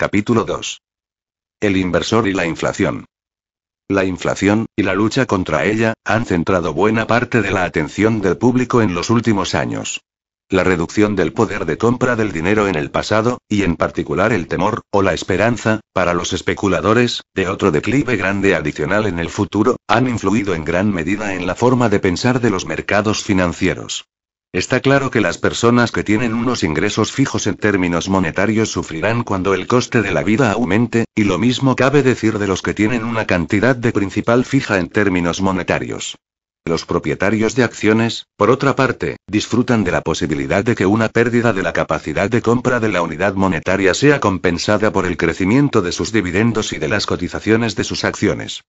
Capítulo 2. El inversor y la inflación. La inflación, y la lucha contra ella, han centrado buena parte de la atención del público en los últimos años. La reducción del poder de compra del dinero en el pasado, y en particular el temor, o la esperanza, para los especuladores, de otro declive grande adicional en el futuro, han influido en gran medida en la forma de pensar de los mercados financieros. Está claro que las personas que tienen unos ingresos fijos en términos monetarios sufrirán cuando el coste de la vida aumente, y lo mismo cabe decir de los que tienen una cantidad de principal fija en términos monetarios. Los propietarios de acciones, por otra parte, disfrutan de la posibilidad de que una pérdida de la capacidad de compra de la unidad monetaria sea compensada por el crecimiento de sus dividendos y de las cotizaciones de sus acciones.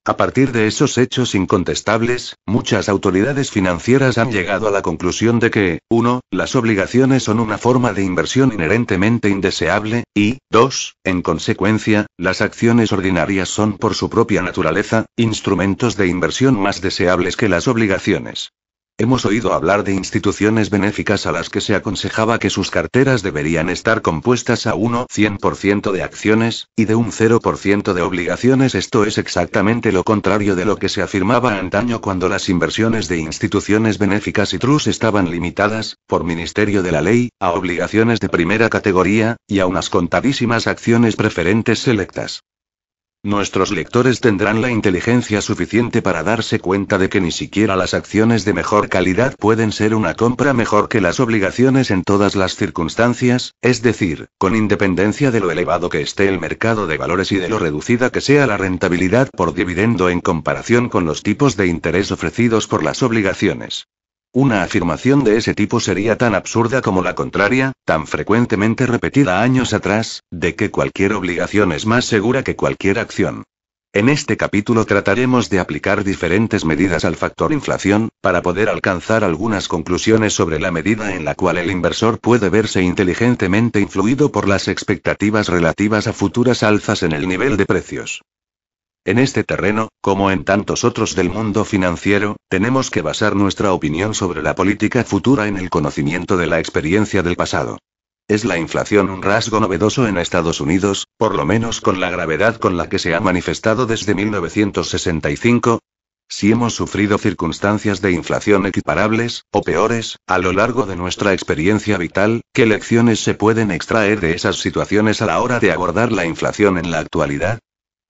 A partir de esos hechos incontestables, muchas autoridades financieras han llegado a la conclusión de que, 1, las obligaciones son una forma de inversión inherentemente indeseable, y, 2, en consecuencia, las acciones ordinarias son por su propia naturaleza, instrumentos de inversión más deseables que las obligaciones. Hemos oído hablar de instituciones benéficas a las que se aconsejaba que sus carteras deberían estar compuestas a 100% de acciones, y de un 0% de obligaciones. Esto es exactamente lo contrario de lo que se afirmaba antaño cuando las inversiones de instituciones benéficas y trust estaban limitadas, por ministerio de la ley, a obligaciones de primera categoría, y a unas contadísimas acciones preferentes selectas. Nuestros lectores tendrán la inteligencia suficiente para darse cuenta de que ni siquiera las acciones de mejor calidad pueden ser una compra mejor que las obligaciones en todas las circunstancias, es decir, con independencia de lo elevado que esté el mercado de valores y de lo reducida que sea la rentabilidad por dividendo en comparación con los tipos de interés ofrecidos por las obligaciones. Una afirmación de ese tipo sería tan absurda como la contraria, tan frecuentemente repetida años atrás, de que cualquier obligación es más segura que cualquier acción. En este capítulo trataremos de aplicar diferentes medidas al factor inflación, para poder alcanzar algunas conclusiones sobre la medida en la cual el inversor puede verse inteligentemente influido por las expectativas relativas a futuras alzas en el nivel de precios. En este terreno, como en tantos otros del mundo financiero, tenemos que basar nuestra opinión sobre la política futura en el conocimiento de la experiencia del pasado. ¿Es la inflación un rasgo novedoso en Estados Unidos, por lo menos con la gravedad con la que se ha manifestado desde 1965? Si hemos sufrido circunstancias de inflación equiparables, o peores, a lo largo de nuestra experiencia vital, ¿qué lecciones se pueden extraer de esas situaciones a la hora de abordar la inflación en la actualidad?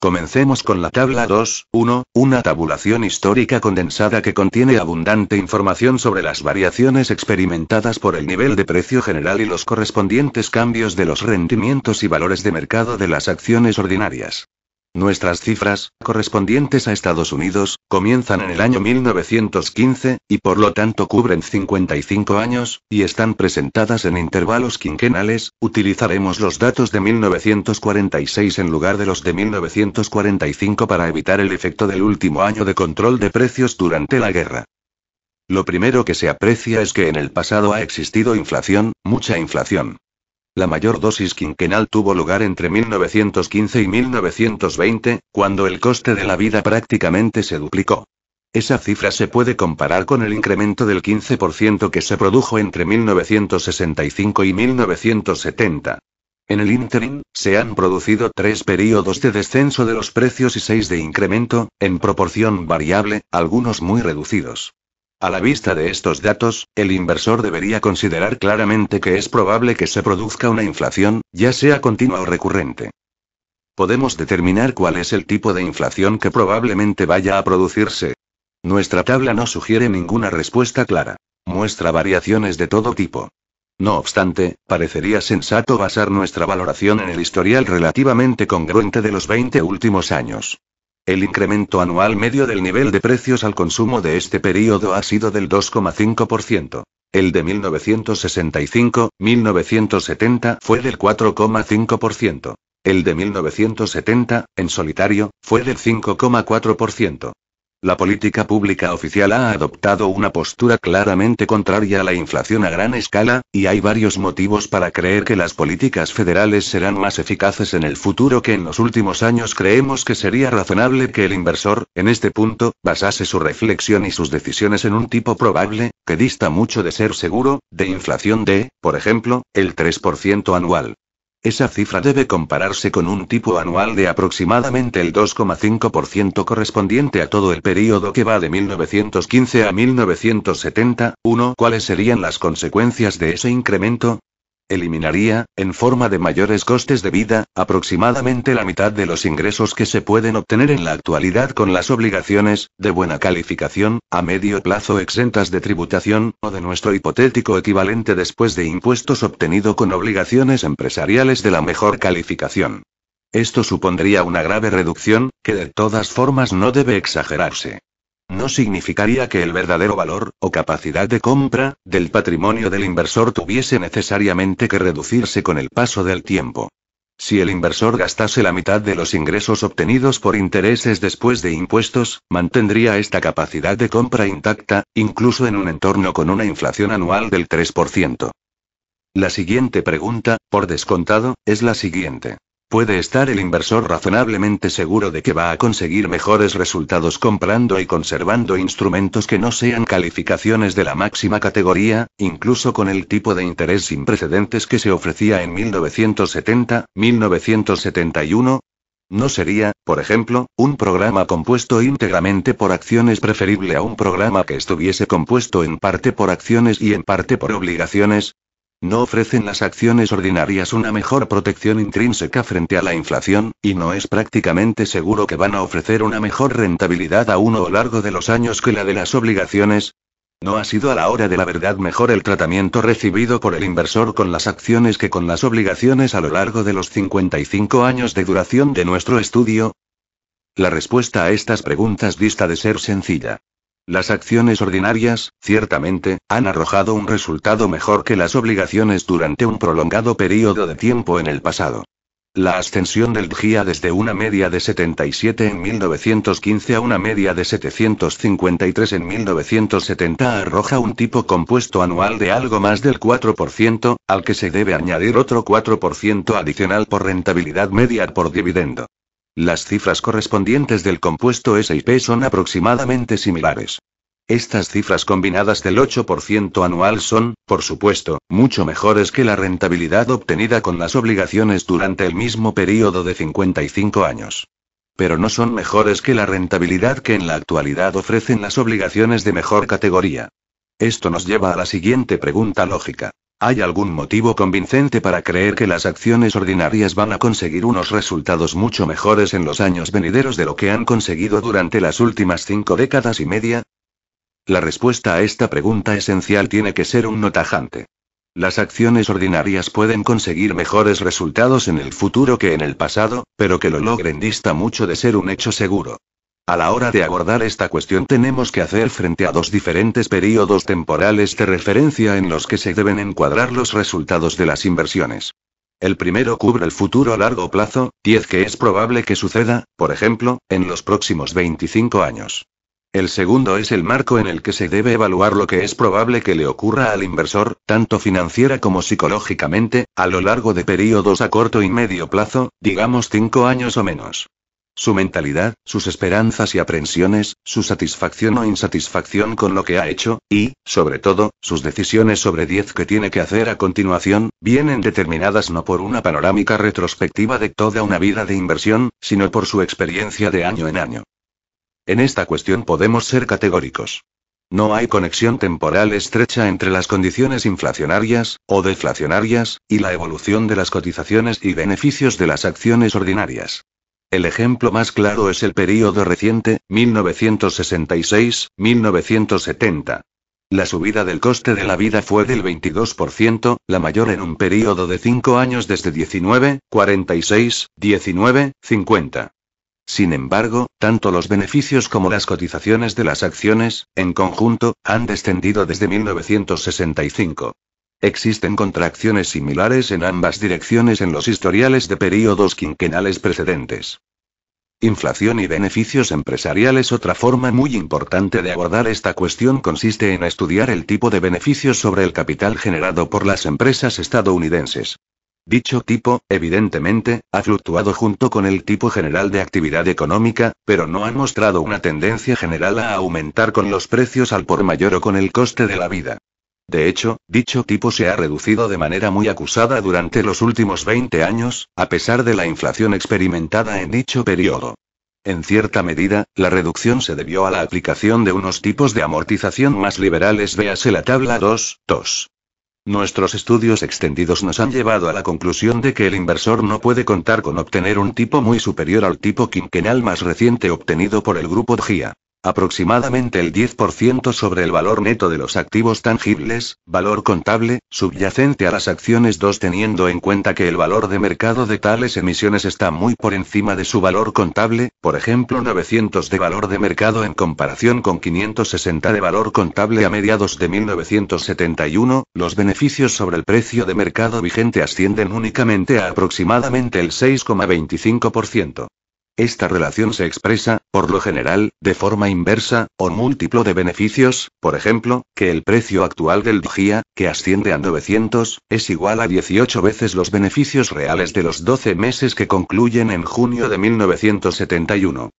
Comencemos con la tabla 2.1, una tabulación histórica condensada que contiene abundante información sobre las variaciones experimentadas por el nivel de precio general y los correspondientes cambios de los rendimientos y valores de mercado de las acciones ordinarias. Nuestras cifras, correspondientes a Estados Unidos, comienzan en el año 1915, y por lo tanto cubren 55 años, y están presentadas en intervalos quinquenales. Utilizaremos los datos de 1946 en lugar de los de 1945 para evitar el efecto del último año de control de precios durante la guerra. Lo primero que se aprecia es que en el pasado ha existido inflación, mucha inflación. La mayor dosis quinquenal tuvo lugar entre 1915 y 1920, cuando el coste de la vida prácticamente se duplicó. Esa cifra se puede comparar con el incremento del 15% que se produjo entre 1965 y 1970. En el ínterin, se han producido 3 períodos de descenso de los precios y 6 de incremento, en proporción variable, algunos muy reducidos. A la vista de estos datos, el inversor debería considerar claramente que es probable que se produzca una inflación, ya sea continua o recurrente. Podemos determinar cuál es el tipo de inflación que probablemente vaya a producirse. Nuestra tabla no sugiere ninguna respuesta clara. Muestra variaciones de todo tipo. No obstante, parecería sensato basar nuestra valoración en el historial relativamente congruente de los 20 últimos años. El incremento anual medio del nivel de precios al consumo de este período ha sido del 2,5%. El de 1965-1970 fue del 4,5%. El de 1970, en solitario, fue del 5,4%. La política pública oficial ha adoptado una postura claramente contraria a la inflación a gran escala, y hay varios motivos para creer que las políticas federales serán más eficaces en el futuro que en los últimos años. Creemos que sería razonable que el inversor, en este punto, basase su reflexión y sus decisiones en un tipo probable, que dista mucho de ser seguro, de inflación de, por ejemplo, el 3% anual. Esa cifra debe compararse con un tipo anual de aproximadamente el 2,5% correspondiente a todo el período que va de 1915 a 1970. ¿Cuáles serían las consecuencias de ese incremento? Eliminaría, en forma de mayores costes de vida, aproximadamente la mitad de los ingresos que se pueden obtener en la actualidad con las obligaciones, de buena calificación, a medio plazo exentas de tributación, o de nuestro hipotético equivalente después de impuestos obtenido con obligaciones empresariales de la mejor calificación. Esto supondría una grave reducción, que de todas formas no debe exagerarse. No significaría que el verdadero valor, o capacidad de compra, del patrimonio del inversor tuviese necesariamente que reducirse con el paso del tiempo. Si el inversor gastase la mitad de los ingresos obtenidos por intereses después de impuestos, mantendría esta capacidad de compra intacta, incluso en un entorno con una inflación anual del 3%. La siguiente pregunta, por descontado, es la siguiente. ¿Puede estar el inversor razonablemente seguro de que va a conseguir mejores resultados comprando y conservando instrumentos que no sean calificaciones de la máxima categoría, incluso con el tipo de interés sin precedentes que se ofrecía en 1970, 1971? ¿No sería, por ejemplo, un programa compuesto íntegramente por acciones preferible a un programa que estuviese compuesto en parte por acciones y en parte por obligaciones? ¿No ofrecen las acciones ordinarias una mejor protección intrínseca frente a la inflación, y no es prácticamente seguro que van a ofrecer una mejor rentabilidad a lo largo de los años que la de las obligaciones? ¿No ha sido a la hora de la verdad mejor el tratamiento recibido por el inversor con las acciones que con las obligaciones a lo largo de los 55 años de duración de nuestro estudio? La respuesta a estas preguntas dista de ser sencilla. Las acciones ordinarias, ciertamente, han arrojado un resultado mejor que las obligaciones durante un prolongado periodo de tiempo en el pasado. La ascensión del DXY desde una media de 77 en 1915 a una media de 753 en 1970 arroja un tipo compuesto anual de algo más del 4%, al que se debe añadir otro 4% adicional por rentabilidad media por dividendo. Las cifras correspondientes del compuesto S&P son aproximadamente similares. Estas cifras combinadas del 8% anual son, por supuesto, mucho mejores que la rentabilidad obtenida con las obligaciones durante el mismo período de 55 años. Pero no son mejores que la rentabilidad que en la actualidad ofrecen las obligaciones de mejor categoría. Esto nos lleva a la siguiente pregunta lógica. ¿Hay algún motivo convincente para creer que las acciones ordinarias van a conseguir unos resultados mucho mejores en los años venideros de lo que han conseguido durante las últimas 5 décadas y media? La respuesta a esta pregunta esencial tiene que ser un no tajante. Las acciones ordinarias pueden conseguir mejores resultados en el futuro que en el pasado, pero que lo logren dista mucho de ser un hecho seguro. A la hora de abordar esta cuestión tenemos que hacer frente a dos diferentes períodos temporales de referencia en los que se deben encuadrar los resultados de las inversiones. El primero cubre el futuro a largo plazo, 10 que es probable que suceda, por ejemplo, en los próximos 25 años. El segundo es el marco en el que se debe evaluar lo que es probable que le ocurra al inversor, tanto financiera como psicológicamente, a lo largo de períodos a corto y medio plazo, digamos 5 años o menos. Su mentalidad, sus esperanzas y aprensiones, su satisfacción o insatisfacción con lo que ha hecho, y, sobre todo, sus decisiones sobre 10 que tiene que hacer a continuación, vienen determinadas no por una panorámica retrospectiva de toda una vida de inversión, sino por su experiencia de año en año. En esta cuestión podemos ser categóricos. No hay conexión temporal estrecha entre las condiciones inflacionarias, o deflacionarias, y la evolución de las cotizaciones y beneficios de las acciones ordinarias. El ejemplo más claro es el período reciente, 1966-1970. La subida del coste de la vida fue del 22%, la mayor en un período de 5 años desde 1946, 1950. Sin embargo, tanto los beneficios como las cotizaciones de las acciones, en conjunto, han descendido desde 1965. Existen contracciones similares en ambas direcciones en los historiales de períodos quinquenales precedentes. Inflación y beneficios empresariales. Otra forma muy importante de abordar esta cuestión consiste en estudiar el tipo de beneficios sobre el capital generado por las empresas estadounidenses. Dicho tipo, evidentemente, ha fluctuado junto con el tipo general de actividad económica, pero no ha mostrado una tendencia general a aumentar con los precios al por mayor o con el coste de la vida. De hecho, dicho tipo se ha reducido de manera muy acusada durante los últimos 20 años, a pesar de la inflación experimentada en dicho periodo. En cierta medida, la reducción se debió a la aplicación de unos tipos de amortización más liberales, véase la tabla 2.2. Nuestros estudios extendidos nos han llevado a la conclusión de que el inversor no puede contar con obtener un tipo muy superior al tipo quinquenal más reciente obtenido por el grupo DGIA. Aproximadamente el 10% sobre el valor neto de los activos tangibles, valor contable, subyacente a las acciones 2, teniendo en cuenta que el valor de mercado de tales emisiones está muy por encima de su valor contable, por ejemplo 900 de valor de mercado en comparación con 560 de valor contable a mediados de 1971, los beneficios sobre el precio de mercado vigente ascienden únicamente a aproximadamente el 6,25%. Esta relación se expresa, por lo general, de forma inversa, o múltiplo de beneficios, por ejemplo, que el precio actual del DGIA, que asciende a 900, es igual a 18 veces los beneficios reales de los 12 meses que concluyen en junio de 1971.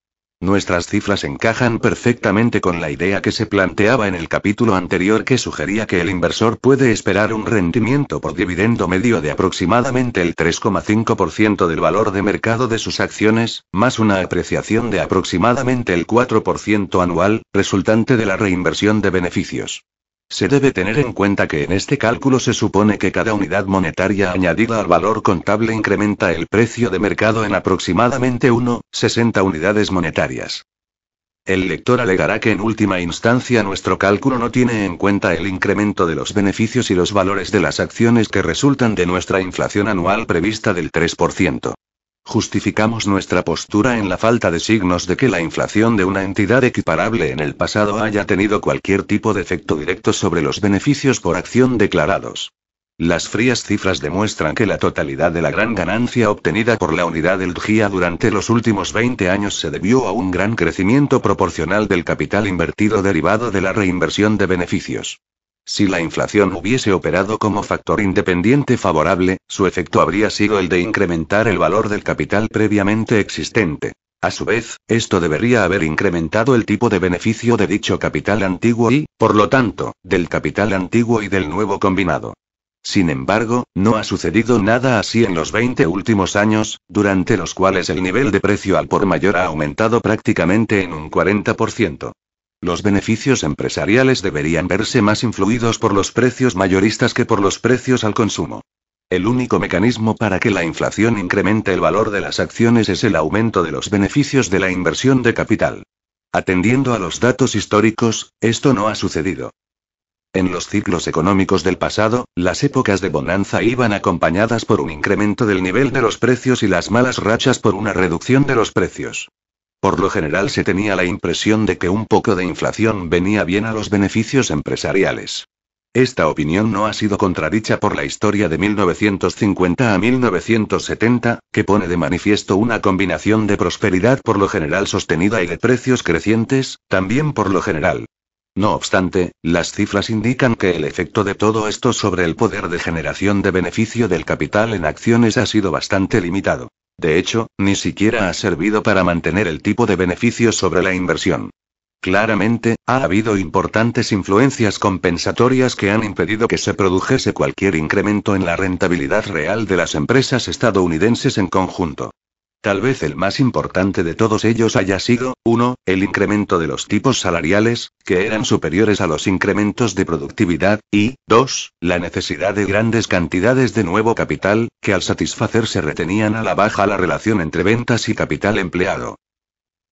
Nuestras cifras encajan perfectamente con la idea que se planteaba en el capítulo anterior, que sugería que el inversor puede esperar un rendimiento por dividendo medio de aproximadamente el 3,5% del valor de mercado de sus acciones, más una apreciación de aproximadamente el 4% anual, resultante de la reinversión de beneficios. Se debe tener en cuenta que en este cálculo se supone que cada unidad monetaria añadida al valor contable incrementa el precio de mercado en aproximadamente 1,60 unidades monetarias. El lector alegará que en última instancia nuestro cálculo no tiene en cuenta el incremento de los beneficios y los valores de las acciones que resultan de nuestra inflación anual prevista del 3%. Justificamos nuestra postura en la falta de signos de que la inflación de una entidad equiparable en el pasado haya tenido cualquier tipo de efecto directo sobre los beneficios por acción declarados. Las frías cifras demuestran que la totalidad de la gran ganancia obtenida por la unidad del DGIA durante los últimos 20 años se debió a un gran crecimiento proporcional del capital invertido derivado de la reinversión de beneficios. Si la inflación hubiese operado como factor independiente favorable, su efecto habría sido el de incrementar el valor del capital previamente existente. A su vez, esto debería haber incrementado el tipo de beneficio de dicho capital antiguo y, por lo tanto, del capital antiguo y del nuevo combinado. Sin embargo, no ha sucedido nada así en los 20 últimos años, durante los cuales el nivel de precio al por mayor ha aumentado prácticamente en un 40%. Los beneficios empresariales deberían verse más influidos por los precios mayoristas que por los precios al consumo. El único mecanismo para que la inflación incremente el valor de las acciones es el aumento de los beneficios de la inversión de capital. Atendiendo a los datos históricos, esto no ha sucedido. En los ciclos económicos del pasado, las épocas de bonanza iban acompañadas por un incremento del nivel de los precios y las malas rachas por una reducción de los precios. Por lo general se tenía la impresión de que un poco de inflación venía bien a los beneficios empresariales. Esta opinión no ha sido contradicha por la historia de 1950 a 1970, que pone de manifiesto una combinación de prosperidad por lo general sostenida y de precios crecientes, también por lo general. No obstante, las cifras indican que el efecto de todo esto sobre el poder de generación de beneficio del capital en acciones ha sido bastante limitado. De hecho, ni siquiera ha servido para mantener el tipo de beneficio sobre la inversión. Claramente, ha habido importantes influencias compensatorias que han impedido que se produjese cualquier incremento en la rentabilidad real de las empresas estadounidenses en conjunto. Tal vez el más importante de todos ellos haya sido, 1, el incremento de los tipos salariales, que eran superiores a los incrementos de productividad, y, 2, la necesidad de grandes cantidades de nuevo capital, que al satisfacerse retenían a la baja la relación entre ventas y capital empleado.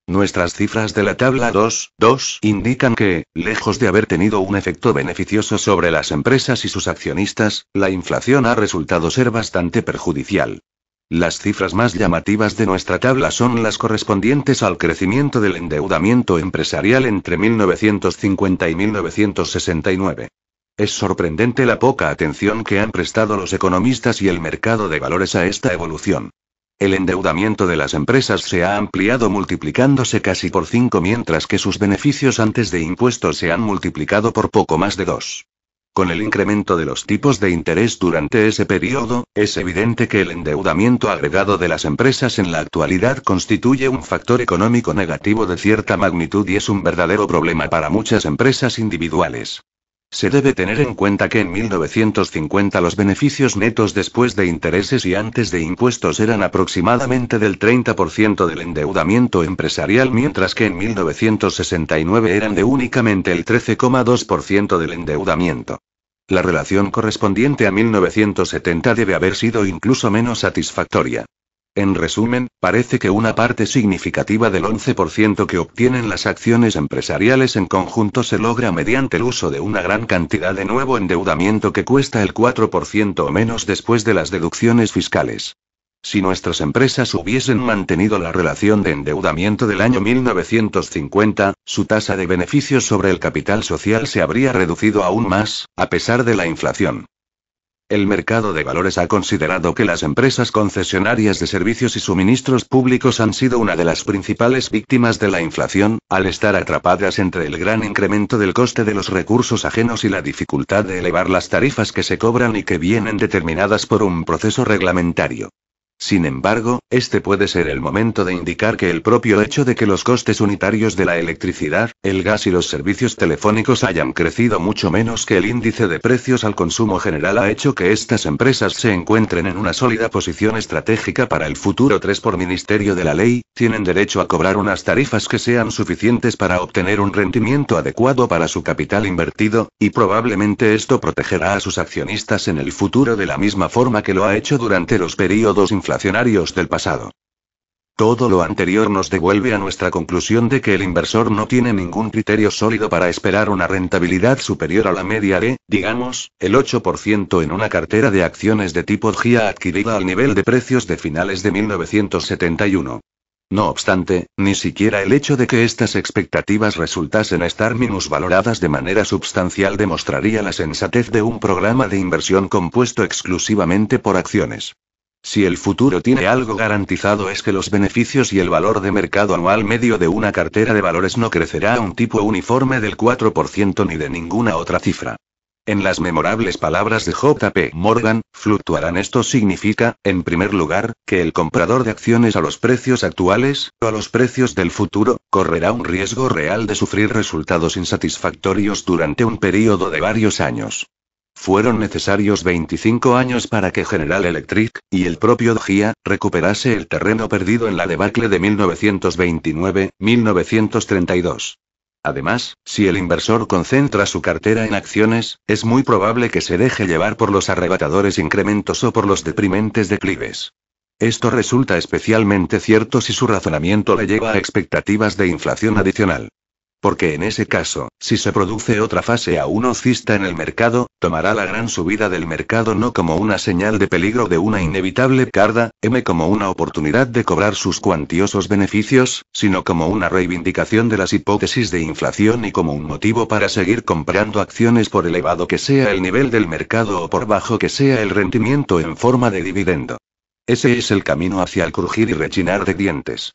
Nuestras cifras de la tabla 2.2 indican que, lejos de haber tenido un efecto beneficioso sobre las empresas y sus accionistas, la inflación ha resultado ser bastante perjudicial. Las cifras más llamativas de nuestra tabla son las correspondientes al crecimiento del endeudamiento empresarial entre 1950 y 1969. Es sorprendente la poca atención que han prestado los economistas y el mercado de valores a esta evolución. El endeudamiento de las empresas se ha ampliado multiplicándose casi por 5, mientras que sus beneficios antes de impuestos se han multiplicado por poco más de 2. Con el incremento de los tipos de interés durante ese periodo, es evidente que el endeudamiento agregado de las empresas en la actualidad constituye un factor económico negativo de cierta magnitud y es un verdadero problema para muchas empresas individuales. Se debe tener en cuenta que en 1950 los beneficios netos después de intereses y antes de impuestos eran aproximadamente del 30% del endeudamiento empresarial, mientras que en 1969 eran de únicamente el 13,2% del endeudamiento. La relación correspondiente a 1970 debe haber sido incluso menos satisfactoria. En resumen, parece que una parte significativa del 11% que obtienen las acciones empresariales en conjunto se logra mediante el uso de una gran cantidad de nuevo endeudamiento que cuesta el 4% o menos después de las deducciones fiscales. Si nuestras empresas hubiesen mantenido la relación de endeudamiento del año 1950, su tasa de beneficios sobre el capital social se habría reducido aún más, a pesar de la inflación. El mercado de valores ha considerado que las empresas concesionarias de servicios y suministros públicos han sido una de las principales víctimas de la inflación, al estar atrapadas entre el gran incremento del coste de los recursos ajenos y la dificultad de elevar las tarifas que se cobran y que vienen determinadas por un proceso reglamentario. Sin embargo, este puede ser el momento de indicar que el propio hecho de que los costes unitarios de la electricidad, el gas y los servicios telefónicos hayan crecido mucho menos que el índice de precios al consumo general ha hecho que estas empresas se encuentren en una sólida posición estratégica para el futuro. 3. Por Ministerio de la Ley, tienen derecho a cobrar unas tarifas que sean suficientes para obtener un rendimiento adecuado para su capital invertido, y probablemente esto protegerá a sus accionistas en el futuro de la misma forma que lo ha hecho durante los períodos inflacionarios del pasado. Todo lo anterior nos devuelve a nuestra conclusión de que el inversor no tiene ningún criterio sólido para esperar una rentabilidad superior a la media de, digamos, el 8% en una cartera de acciones de tipo GIA adquirida al nivel de precios de finales de 1971. No obstante, ni siquiera el hecho de que estas expectativas resultasen estar minusvaloradas de manera substancial demostraría la sensatez de un programa de inversión compuesto exclusivamente por acciones. Si el futuro tiene algo garantizado es que los beneficios y el valor de mercado anual medio de una cartera de valores no crecerá a un tipo uniforme del 4% ni de ninguna otra cifra. En las memorables palabras de J.P. Morgan, fluctuarán. Esto significa, en primer lugar, que el comprador de acciones a los precios actuales, o a los precios del futuro, correrá un riesgo real de sufrir resultados insatisfactorios durante un período de varios años. Fueron necesarios 25 años para que General Electric, y el propio GIA, recuperase el terreno perdido en la debacle de 1929-1932. Además, si el inversor concentra su cartera en acciones, es muy probable que se deje llevar por los arrebatadores incrementos o por los deprimentes declives. Esto resulta especialmente cierto si su razonamiento le lleva a expectativas de inflación adicional. Porque en ese caso, si se produce otra fase aún alcista en el mercado, tomará la gran subida del mercado no como una señal de peligro de una inevitable caída, como una oportunidad de cobrar sus cuantiosos beneficios, sino como una reivindicación de las hipótesis de inflación y como un motivo para seguir comprando acciones por elevado que sea el nivel del mercado o por bajo que sea el rendimiento en forma de dividendo. Ese es el camino hacia el crujir y rechinar de dientes.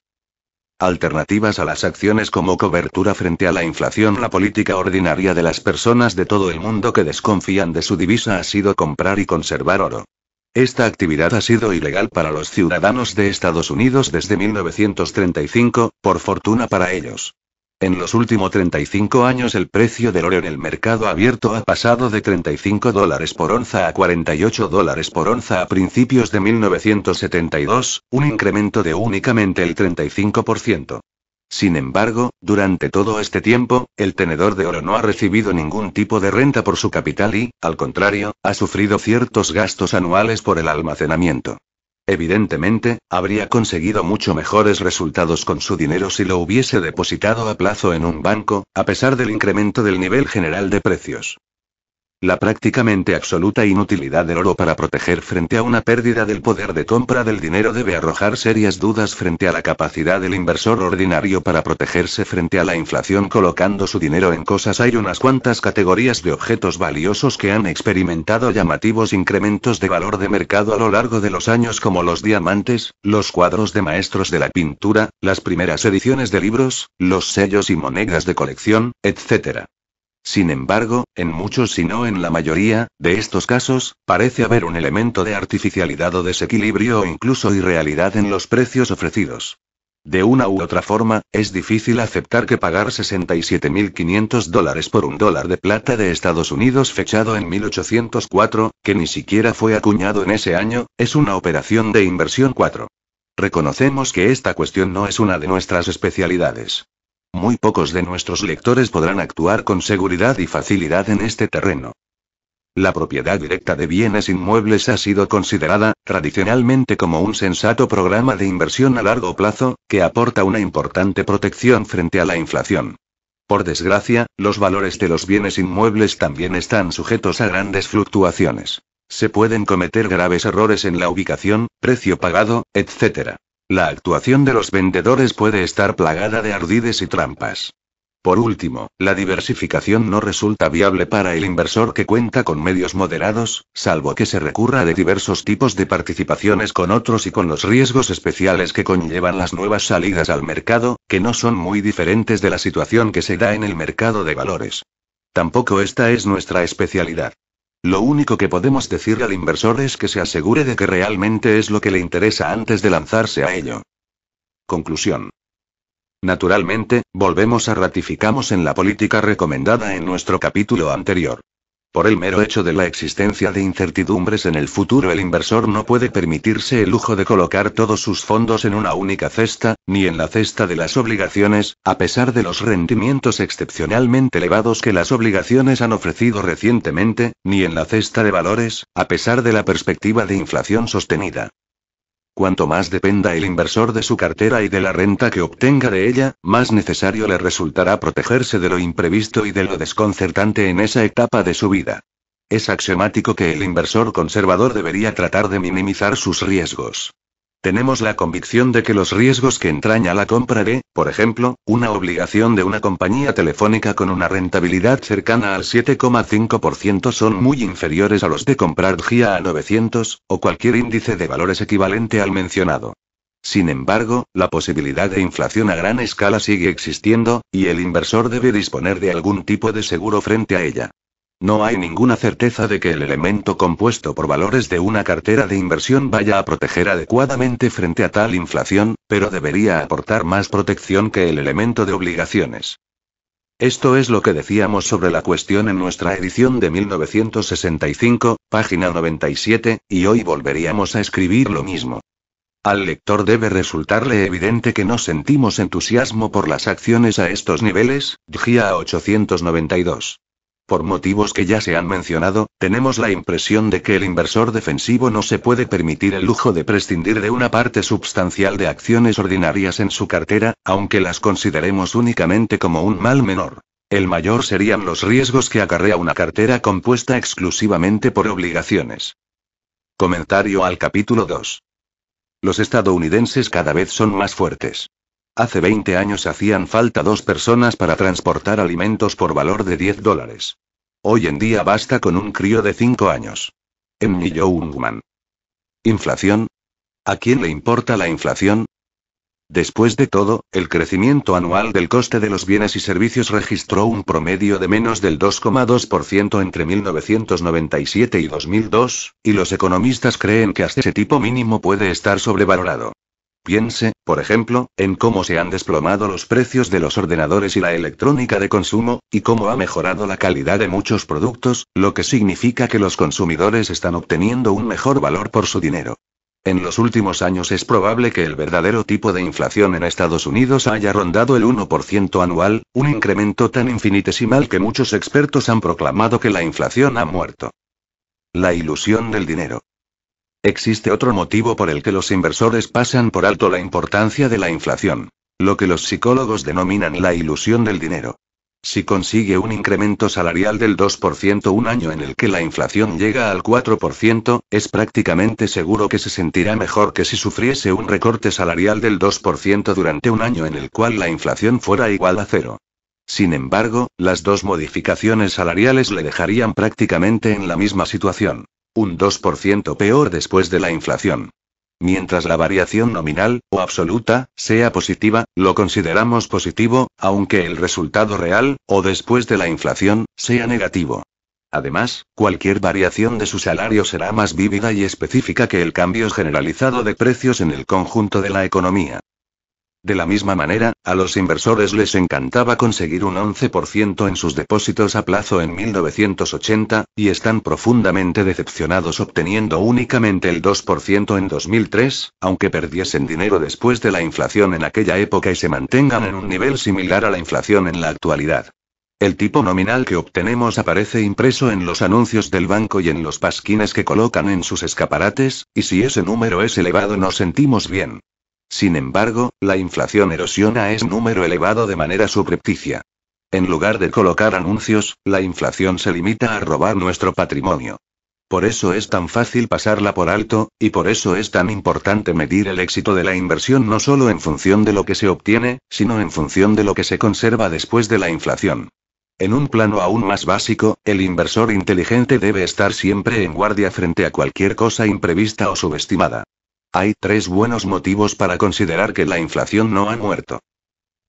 Alternativas a las acciones como cobertura frente a la inflación. La política ordinaria de las personas de todo el mundo que desconfían de su divisa ha sido comprar y conservar oro. Esta actividad ha sido ilegal para los ciudadanos de Estados Unidos desde 1935, por fortuna para ellos. En los últimos 35 años el precio del oro en el mercado abierto ha pasado de $35 por onza a $48 por onza a principios de 1972, un incremento de únicamente el 35%. Sin embargo, durante todo este tiempo, el tenedor de oro no ha recibido ningún tipo de renta por su capital y, al contrario, ha sufrido ciertos gastos anuales por el almacenamiento. Evidentemente, habría conseguido mucho mejores resultados con su dinero si lo hubiese depositado a plazo en un banco, a pesar del incremento del nivel general de precios. La prácticamente absoluta inutilidad del oro para proteger frente a una pérdida del poder de compra del dinero debe arrojar serias dudas frente a la capacidad del inversor ordinario para protegerse frente a la inflación colocando su dinero en cosas. Hay unas cuantas categorías de objetos valiosos que han experimentado llamativos incrementos de valor de mercado a lo largo de los años, como los diamantes, los cuadros de maestros de la pintura, las primeras ediciones de libros, los sellos y monedas de colección, etc. Sin embargo, en muchos si no en la mayoría, de estos casos, parece haber un elemento de artificialidad o desequilibrio o incluso irrealidad en los precios ofrecidos. De una u otra forma, es difícil aceptar que pagar $67.500 por $1 de plata de Estados Unidos fechado en 1804, que ni siquiera fue acuñado en ese año, es una operación de inversión 4. Reconocemos que esta cuestión no es una de nuestras especialidades. Muy pocos de nuestros lectores podrán actuar con seguridad y facilidad en este terreno. La propiedad directa de bienes inmuebles ha sido considerada, tradicionalmente, como un sensato programa de inversión a largo plazo, que aporta una importante protección frente a la inflación. Por desgracia, los valores de los bienes inmuebles también están sujetos a grandes fluctuaciones. Se pueden cometer graves errores en la ubicación, precio pagado, etc. La actuación de los vendedores puede estar plagada de ardides y trampas. Por último, la diversificación no resulta viable para el inversor que cuenta con medios moderados, salvo que se recurra a diversos tipos de participaciones con otros y con los riesgos especiales que conllevan las nuevas salidas al mercado, que no son muy diferentes de la situación que se da en el mercado de valores. Tampoco esta es nuestra especialidad. Lo único que podemos decirle al inversor es que se asegure de que realmente es lo que le interesa antes de lanzarse a ello. Conclusión. Naturalmente, ratificamos en la política recomendada en nuestro capítulo anterior. Por el mero hecho de la existencia de incertidumbres en el futuro, el inversor no puede permitirse el lujo de colocar todos sus fondos en una única cesta, ni en la cesta de las obligaciones, a pesar de los rendimientos excepcionalmente elevados que las obligaciones han ofrecido recientemente, ni en la cesta de valores, a pesar de la perspectiva de inflación sostenida. Cuanto más dependa el inversor de su cartera y de la renta que obtenga de ella, más necesario le resultará protegerse de lo imprevisto y de lo desconcertante en esa etapa de su vida. Es axiomático que el inversor conservador debería tratar de minimizar sus riesgos. Tenemos la convicción de que los riesgos que entraña la compra de, por ejemplo, una obligación de una compañía telefónica con una rentabilidad cercana al 7,5% son muy inferiores a los de comprar GIA a 900, o cualquier índice de valores equivalente al mencionado. Sin embargo, la posibilidad de inflación a gran escala sigue existiendo, y el inversor debe disponer de algún tipo de seguro frente a ella. No hay ninguna certeza de que el elemento compuesto por valores de una cartera de inversión vaya a proteger adecuadamente frente a tal inflación, pero debería aportar más protección que el elemento de obligaciones. Esto es lo que decíamos sobre la cuestión en nuestra edición de 1965, página 97, y hoy volveríamos a escribir lo mismo. Al lector debe resultarle evidente que no sentimos entusiasmo por las acciones a estos niveles, GIA a 892. Por motivos que ya se han mencionado, tenemos la impresión de que el inversor defensivo no se puede permitir el lujo de prescindir de una parte substancial de acciones ordinarias en su cartera, aunque las consideremos únicamente como un mal menor. El mayor serían los riesgos que acarrea una cartera compuesta exclusivamente por obligaciones. Comentario al capítulo 2. Los estadounidenses cada vez son más fuertes. Hace 20 años hacían falta 2 personas para transportar alimentos por valor de $10. Hoy en día basta con un crío de 5 años. M. Youngman. ¿Inflación? ¿A quién le importa la inflación? Después de todo, el crecimiento anual del coste de los bienes y servicios registró un promedio de menos del 2,2% entre 1997 y 2002, y los economistas creen que hasta ese tipo mínimo puede estar sobrevalorado. Piense, por ejemplo, en cómo se han desplomado los precios de los ordenadores y la electrónica de consumo, y cómo ha mejorado la calidad de muchos productos, lo que significa que los consumidores están obteniendo un mejor valor por su dinero. En los últimos años es probable que el verdadero tipo de inflación en Estados Unidos haya rondado el 1% anual, un incremento tan infinitesimal que muchos expertos han proclamado que la inflación ha muerto. La ilusión del dinero. Existe otro motivo por el que los inversores pasan por alto la importancia de la inflación. Lo que los psicólogos denominan la ilusión del dinero. Si consigue un incremento salarial del 2% un año en el que la inflación llega al 4%, es prácticamente seguro que se sentirá mejor que si sufriese un recorte salarial del 2% durante un año en el cual la inflación fuera igual a 0. Sin embargo, las dos modificaciones salariales le dejarían prácticamente en la misma situación. Un 2% peor después de la inflación. Mientras la variación nominal, o absoluta, sea positiva, lo consideramos positivo, aunque el resultado real, o después de la inflación, sea negativo. Además, cualquier variación de su salario será más vívida y específica que el cambio generalizado de precios en el conjunto de la economía. De la misma manera, a los inversores les encantaba conseguir un 11% en sus depósitos a plazo en 1980, y están profundamente decepcionados obteniendo únicamente el 2% en 2003, aunque perdiesen dinero después de la inflación en aquella época y se mantengan en un nivel similar a la inflación en la actualidad. El tipo nominal que obtenemos aparece impreso en los anuncios del banco y en los pasquines que colocan en sus escaparates, y si ese número es elevado nos sentimos bien. Sin embargo, la inflación erosiona ese número elevado de manera subrepticia. En lugar de colocar anuncios, la inflación se limita a robar nuestro patrimonio. Por eso es tan fácil pasarla por alto, y por eso es tan importante medir el éxito de la inversión no solo en función de lo que se obtiene, sino en función de lo que se conserva después de la inflación. En un plano aún más básico, el inversor inteligente debe estar siempre en guardia frente a cualquier cosa imprevista o subestimada. Hay 3 buenos motivos para considerar que la inflación no ha muerto.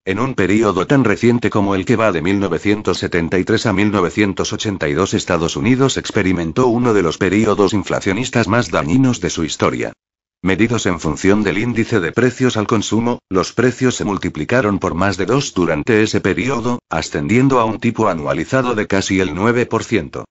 En un período tan reciente como el que va de 1973 a 1982, Estados Unidos experimentó uno de los períodos inflacionistas más dañinos de su historia. Medidos en función del índice de precios al consumo, los precios se multiplicaron por más de 2 durante ese período, ascendiendo a un tipo anualizado de casi el 9%.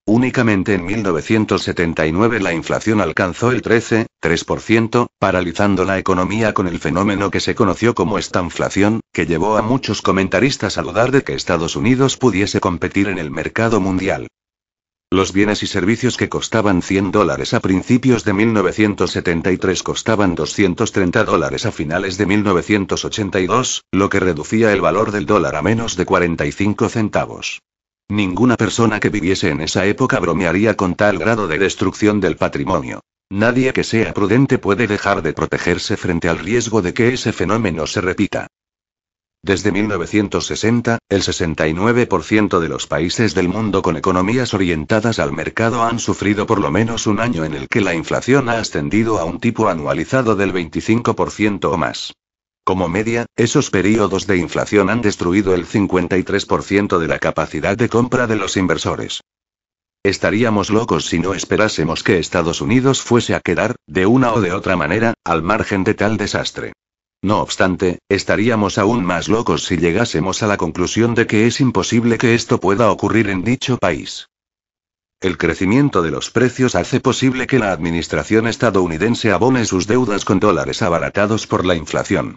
Únicamente en 1979 la inflación alcanzó el 13,3%, paralizando la economía con el fenómeno que se conoció como estanflación, que llevó a muchos comentaristas a dudar de que Estados Unidos pudiese competir en el mercado mundial. Los bienes y servicios que costaban $100 a principios de 1973 costaban $230 a finales de 1982, lo que reducía el valor del dólar a menos de 45 centavos. Ninguna persona que viviese en esa época bromearía con tal grado de destrucción del patrimonio. Nadie que sea prudente puede dejar de protegerse frente al riesgo de que ese fenómeno se repita. Desde 1960, el 69% de los países del mundo con economías orientadas al mercado han sufrido por lo menos un año en el que la inflación ha ascendido a un tipo anualizado del 25% o más. Como media, esos periodos de inflación han destruido el 53% de la capacidad de compra de los inversores. Estaríamos locos si no esperásemos que Estados Unidos fuese a quedar, de una o de otra manera, al margen de tal desastre. No obstante, estaríamos aún más locos si llegásemos a la conclusión de que es imposible que esto pueda ocurrir en dicho país. El crecimiento de los precios hace posible que la administración estadounidense abone sus deudas con dólares abaratados por la inflación.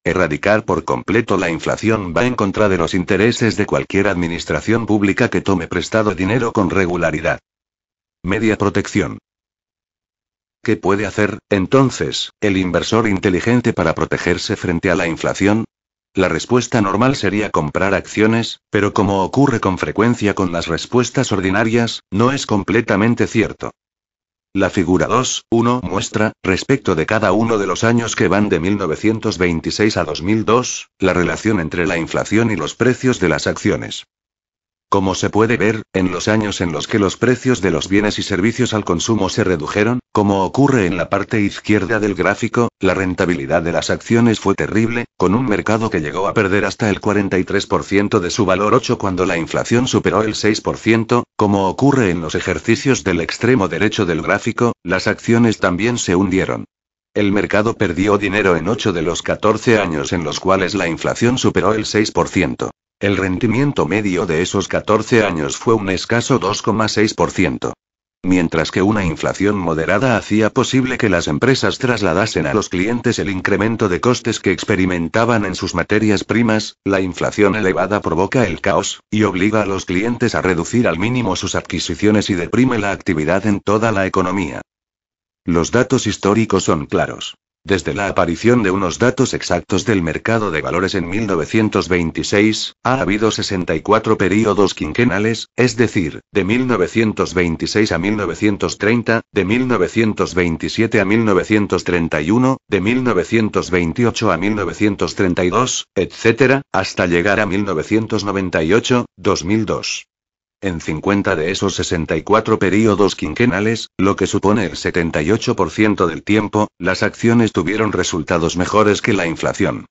Erradicar por completo la inflación va en contra de los intereses de cualquier administración pública que tome prestado dinero con regularidad. Media protección. ¿Qué puede hacer, entonces, el inversor inteligente para protegerse frente a la inflación? La respuesta normal sería comprar acciones, pero como ocurre con frecuencia con las respuestas ordinarias, no es completamente cierto. La figura 2.1 muestra, respecto de cada uno de los años que van de 1926 a 2002, la relación entre la inflación y los precios de las acciones. Como se puede ver, en los años en los que los precios de los bienes y servicios al consumo se redujeron, como ocurre en la parte izquierda del gráfico, la rentabilidad de las acciones fue terrible, con un mercado que llegó a perder hasta el 43% de su valor 8 cuando la inflación superó el 6%, como ocurre en los ejercicios del extremo derecho del gráfico, las acciones también se hundieron. El mercado perdió dinero en 8 de los 14 años en los cuales la inflación superó el 6%. El rendimiento medio de esos 14 años fue un escaso 2,6%. Mientras que una inflación moderada hacía posible que las empresas trasladasen a los clientes el incremento de costes que experimentaban en sus materias primas, la inflación elevada provoca el caos, y obliga a los clientes a reducir al mínimo sus adquisiciones y deprime la actividad en toda la economía. Los datos históricos son claros. Desde la aparición de unos datos exactos del mercado de valores en 1926, ha habido 64 períodos quinquenales, es decir, de 1926 a 1930, de 1927 a 1931, de 1928 a 1932, etc., hasta llegar a 1998, 2002. En 50 de esos 64 períodos quinquenales, lo que supone el 78% del tiempo, las acciones tuvieron resultados mejores que la inflación.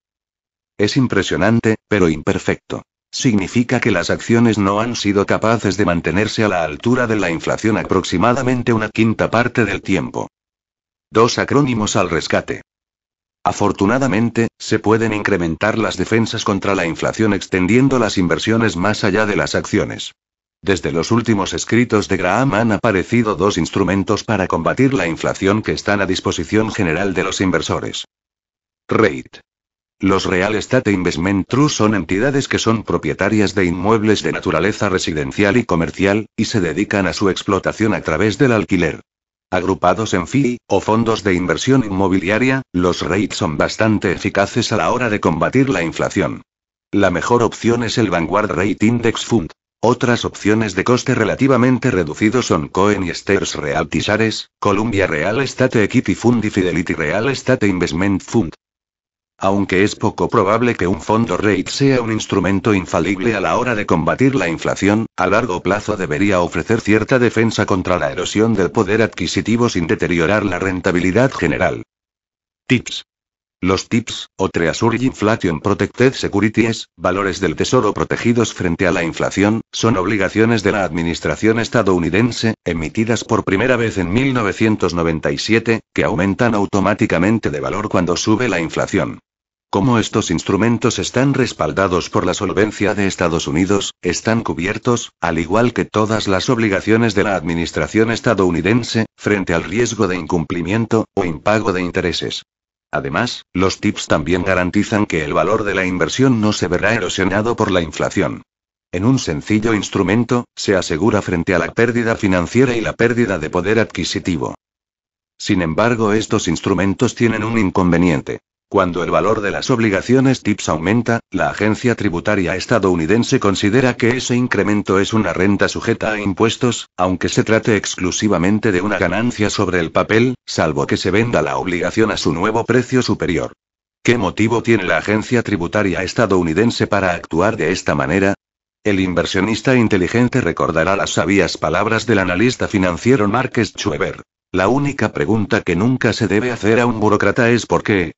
Es impresionante, pero imperfecto. Significa que las acciones no han sido capaces de mantenerse a la altura de la inflación aproximadamente una quinta parte del tiempo. 2 acrónimos al rescate. Afortunadamente, se pueden incrementar las defensas contra la inflación extendiendo las inversiones más allá de las acciones. Desde los últimos escritos de Graham han aparecido dos instrumentos para combatir la inflación que están a disposición general de los inversores. REIT. Los Real Estate Investment Trust son entidades que son propietarias de inmuebles de naturaleza residencial y comercial, y se dedican a su explotación a través del alquiler. Agrupados en FII, o fondos de inversión inmobiliaria, los REIT son bastante eficaces a la hora de combatir la inflación. La mejor opción es el Vanguard REIT Index Fund. Otras opciones de coste relativamente reducido son Cohen y Steers Realty Shares, Columbia Real Estate Equity Fund y Fidelity Real Estate Investment Fund. Aunque es poco probable que un fondo REIT sea un instrumento infalible a la hora de combatir la inflación, a largo plazo debería ofrecer cierta defensa contra la erosión del poder adquisitivo sin deteriorar la rentabilidad general. Tips. Los TIPS, o Treasury Inflation Protected Securities, valores del tesoro protegidos frente a la inflación, son obligaciones de la administración estadounidense, emitidas por primera vez en 1997, que aumentan automáticamente de valor cuando sube la inflación. Como estos instrumentos están respaldados por la solvencia de Estados Unidos, están cubiertos, al igual que todas las obligaciones de la administración estadounidense, frente al riesgo de incumplimiento, o impago de intereses. Además, los TIPS también garantizan que el valor de la inversión no se verá erosionado por la inflación. En un sencillo instrumento, se asegura frente a la pérdida financiera y la pérdida de poder adquisitivo. Sin embargo, estos instrumentos tienen un inconveniente. Cuando el valor de las obligaciones TIPS aumenta, la agencia tributaria estadounidense considera que ese incremento es una renta sujeta a impuestos, aunque se trate exclusivamente de una ganancia sobre el papel, salvo que se venda la obligación a su nuevo precio superior. ¿Qué motivo tiene la agencia tributaria estadounidense para actuar de esta manera? El inversionista inteligente recordará las sabias palabras del analista financiero Mark Schweber. La única pregunta que nunca se debe hacer a un burócrata es ¿por qué?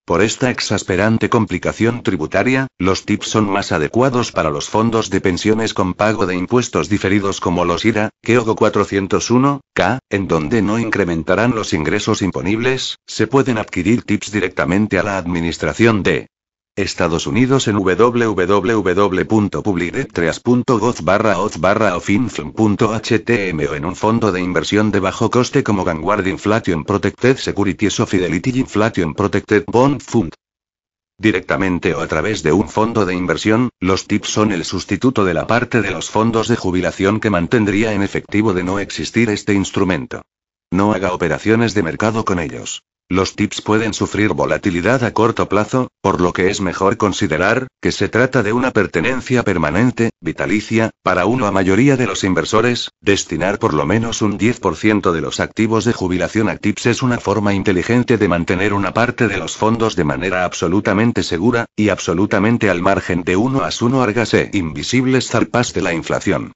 Por esta exasperante complicación tributaria, los TIPS son más adecuados para los fondos de pensiones con pago de impuestos diferidos como los IRA, KEOGO 401(k), en donde no incrementarán los ingresos imponibles. Se pueden adquirir TIPS directamente a la administración de Estados Unidos en www.publicdetrust.gov/oz/ofinflm.htm o en un fondo de inversión de bajo coste como Vanguard Inflation Protected Securities o Fidelity Inflation Protected Bond Fund. Directamente o a través de un fondo de inversión, los TIPS son el sustituto de la parte de los fondos de jubilación que mantendría en efectivo de no existir este instrumento. No haga operaciones de mercado con ellos. Los TIPS pueden sufrir volatilidad a corto plazo, por lo que es mejor considerar que se trata de una pertenencia permanente, vitalicia, para la mayoría de los inversores. Destinar por lo menos un 10% de los activos de jubilación a TIPS es una forma inteligente de mantener una parte de los fondos de manera absolutamente segura, y absolutamente al margen de hágase invisibles zarpas de la inflación.